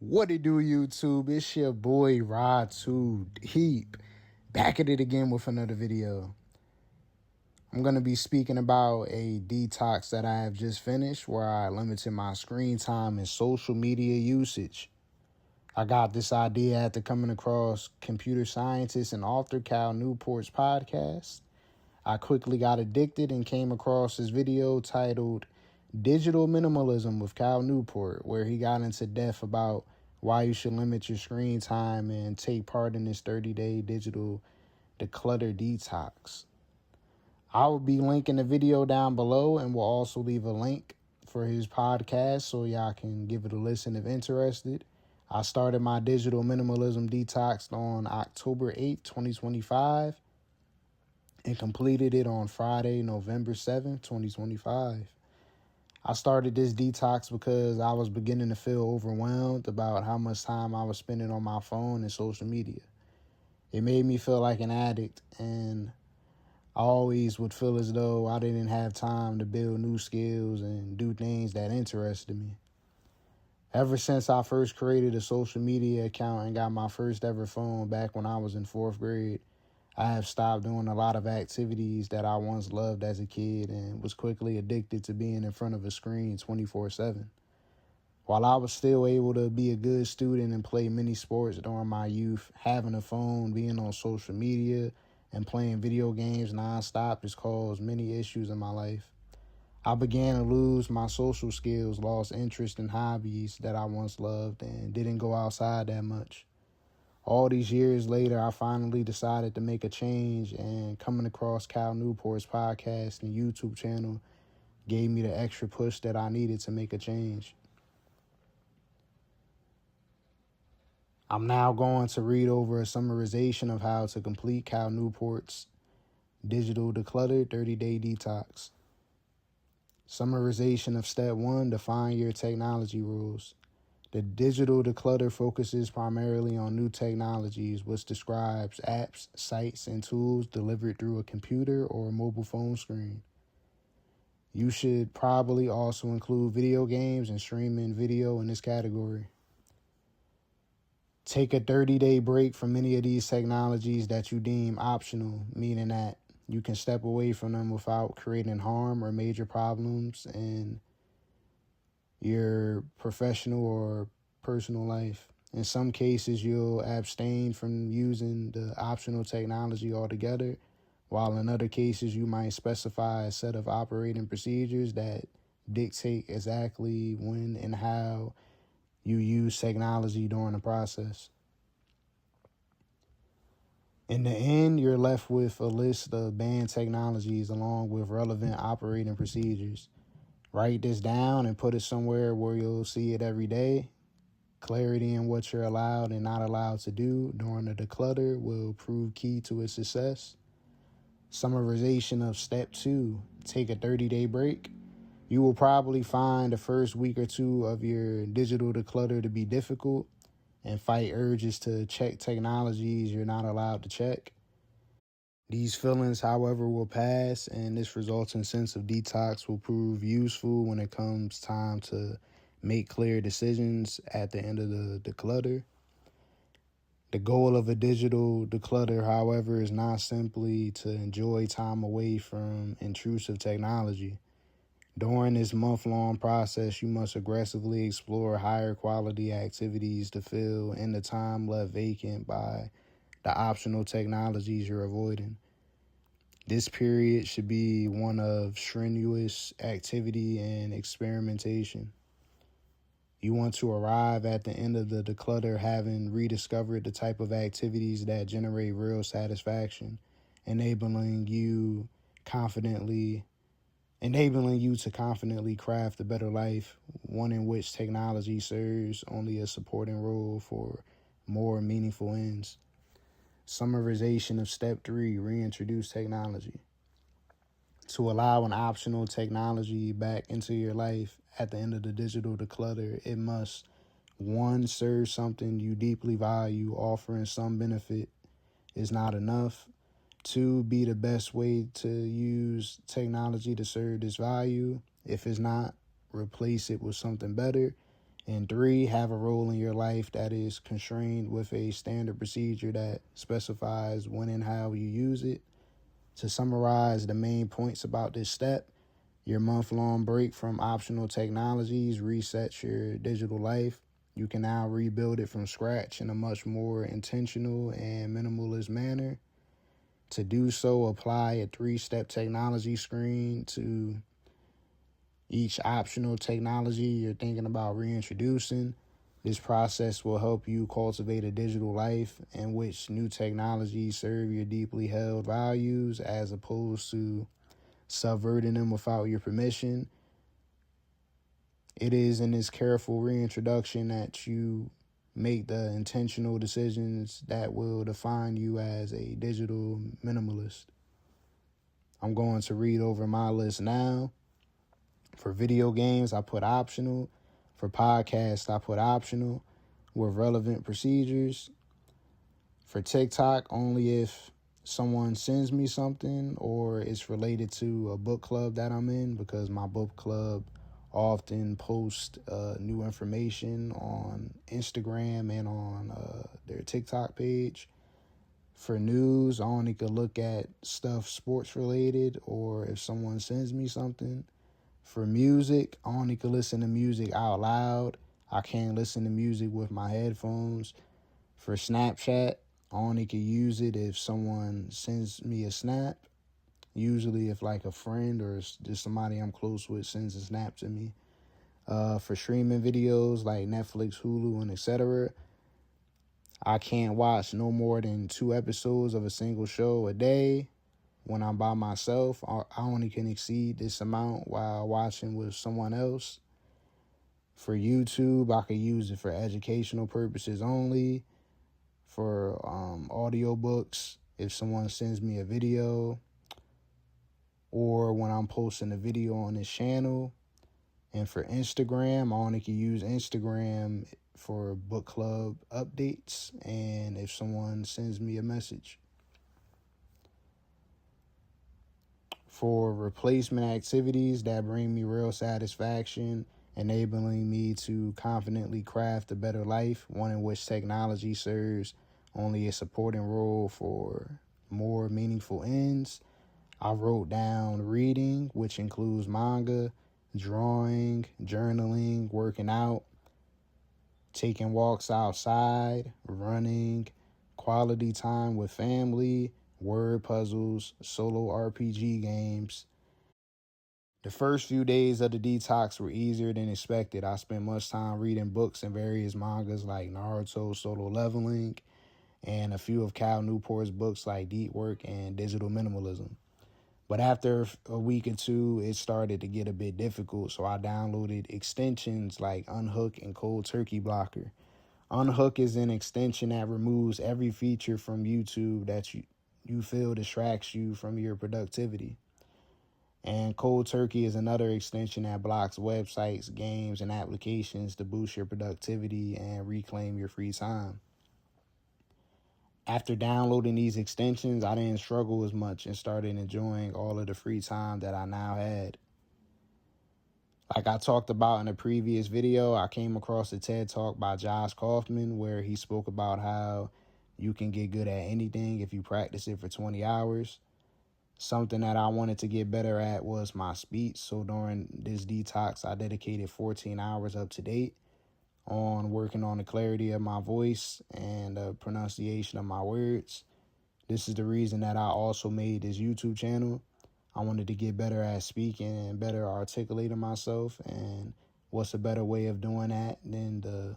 What it do, YouTube? It's your boy Rod 2 Deep, back at it again with another video. I'm going to be speaking about a detox that I have just finished where I limited my screen time and social media usage. I got this idea after coming across computer scientist and author Cal Newport's podcast. I quickly got addicted and came across this video titled Digital Minimalism with Cal Newport, where he got into depth about why you should limit your screen time and take part in this 30-day digital declutter detox. I will be linking the video down below and will also leave a link for his podcast so y'all can give it a listen if interested. I started my digital minimalism detox on October 8th, 2025 and completed it on Friday, November 7th, 2025. I started this detox because I was beginning to feel overwhelmed about how much time I was spending on my phone and social media. It made me feel like an addict, and I always would feel as though I didn't have time to build new skills and do things that interested me. Ever since I first created a social media account and got my first ever phone back when I was in 4th grade, I have stopped doing a lot of activities that I once loved as a kid and was quickly addicted to being in front of a screen 24/7. While I was still able to be a good student and play many sports during my youth, having a phone, being on social media, and playing video games nonstop has caused many issues in my life. I began to lose my social skills, lost interest in hobbies that I once loved, and didn't go outside that much. All these years later, I finally decided to make a change, and coming across Cal Newport's podcast and YouTube channel gave me the extra push that I needed to make a change. I'm now going to read over a summarization of how to complete Cal Newport's Digital Declutter 30-Day Detox. Summarization of Step 1, define your technology rules. The digital declutter focuses primarily on new technologies, which describes apps, sites, and tools delivered through a computer or a mobile phone screen. You should probably also include video games and streaming video in this category. Take a 30-day break from any of these technologies that you deem optional, meaning that you can step away from them without creating harm or major problems in your professional or personal life. In some cases, you'll abstain from using the optional technology altogether, while in other cases, you might specify a set of operating procedures that dictate exactly when and how you use technology during the process. In the end, you're left with a list of banned technologies along with relevant operating procedures. Write this down and put it somewhere where you'll see it every day. Clarity in what you're allowed and not allowed to do during the declutter will prove key to its success. Summarization of Step 2, take a 30-day break. You will probably find the first week or two of your digital declutter to be difficult and fight urges to check technologies you're not allowed to check. These feelings, however, will pass, and this resulting sense of detox will prove useful when it comes time to make clear decisions at the end of the declutter. The goal of a digital declutter, however, is not simply to enjoy time away from intrusive technology. During this month-long process, you must aggressively explore higher quality activities to fill in the time left vacant by the optional technologies you're avoiding. This period should be one of strenuous activity and experimentation. You want to arrive at the end of the declutter having rediscovered the type of activities that generate real satisfaction, enabling you to confidently craft a better life, one in which technology serves only a supporting role for more meaningful ends. Summarization of Step 3, reintroduce technology. To allow an optional technology back into your life at the end of the digital declutter, it must, 1, serve something you deeply value. Offering some benefit is not enough. 2, be the best way to use technology to serve this value. If it's not, replace it with something better. And 3, have a role in your life that is constrained with a standard procedure that specifies when and how you use it. To summarize the main points about this step, your month-long break from optional technologies resets your digital life. You can now rebuild it from scratch in a much more intentional and minimalist manner. To do so, apply a 3-step technology screen to each optional technology you're thinking about reintroducing. This process will help you cultivate a digital life in which new technologies serve your deeply held values as opposed to subverting them without your permission. It is in this careful reintroduction that you make the intentional decisions that will define you as a digital minimalist. I'm going to read over my list now. For video games, I put optional. For podcasts, I put optional with relevant procedures. For TikTok, only if someone sends me something or it's related to a book club that I'm in, because my book club often post new information on Instagram and on their TikTok page. For news, I only could look at stuff sports related or if someone sends me something. For music, I only could listen to music out loud. I can't listen to music with my headphones. For Snapchat, I only could use it if someone sends me a snap. Usually if like a friend or just somebody I'm close with sends a snap to me. For streaming videos like Netflix, Hulu, and etc., I can't watch no more than 2 episodes of a single show a day. When I'm by myself, I only can exceed this amount while watching with someone else. For YouTube, I could use it for educational purposes only. For audiobooks, if someone sends me a video, or when I'm posting a video on this channel. And for Instagram, I only can use Instagram for book club updates and if someone sends me a message. For replacement activities that bring me real satisfaction, enabling me to confidently craft a better life, one in which technology serves only a supporting role for more meaningful ends, I wrote down reading, which includes manga, drawing, journaling, working out, taking walks outside, running, quality time with family, word puzzles, solo RPG games. The first few days of the detox were easier than expected. I spent much time reading books and various mangas like Naruto, Solo Leveling, and a few of Cal Newport's books like Deep Work and Digital Minimalism. But after a week or 2, it started to get a bit difficult, so I downloaded extensions like Unhook and Cold Turkey Blocker. Unhook is an extension that removes every feature from YouTube that you feel distracts you from your productivity. And Cold Turkey is another extension that blocks websites, games, and applications to boost your productivity and reclaim your free time. After downloading these extensions, I didn't struggle as much and started enjoying all of the free time that I now had. Like I talked about in a previous video, I came across a TED Talk by Josh Kaufman where he spoke about how you can get good at anything if you practice it for 20 hours. Something that I wanted to get better at was my speech. So during this detox, I dedicated 14 hours up to date on working on the clarity of my voice and the pronunciation of my words. This is the reason that I also made this YouTube channel. I wanted to get better at speaking and better articulating myself. And what's a better way of doing that than the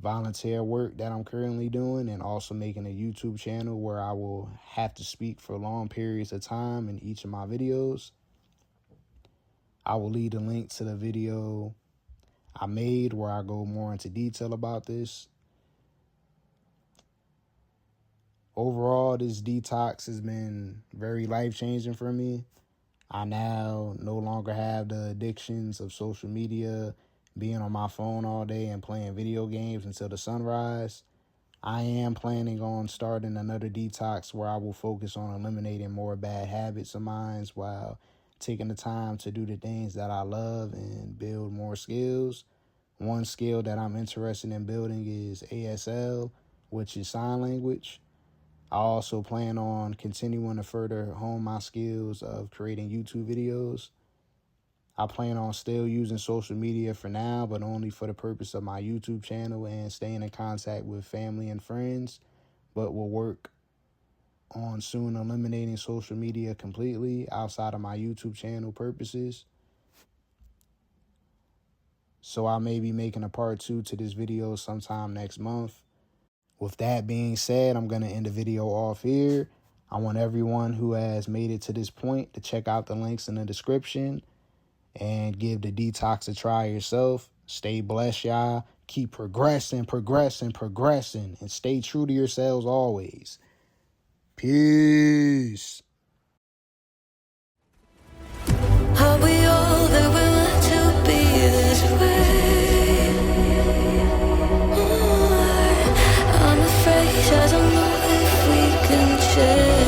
volunteer work that I'm currently doing and also making a YouTube channel where I will have to speak for long periods of time in each of my videos. I will leave a link to the video I made where I go more into detail about this. Overall, this detox has been very life-changing for me. I now no longer have the addictions of social media, being on my phone all day and playing video games until the sunrise. I am planning on starting another detox where I will focus on eliminating more bad habits of mine while taking the time to do the things that I love and build more skills. One skill that I'm interested in building is ASL, which is sign language. I also plan on continuing to further hone my skills of creating YouTube videos. I plan on still using social media for now, but only for the purpose of my YouTube channel and staying in contact with family and friends, but will work on soon eliminating social media completely outside of my YouTube channel purposes. So I may be making a part 2 to this video sometime next month. With that being said, I'm going to end the video off here. I want everyone who has made it to this point to check out the links in the description and give the detox a try yourself. Stay blessed, y'all. Keep progressing, and stay true to yourselves always. Peace. Are we all that we're meant to be this way? I'm afraid I don't know if we can change.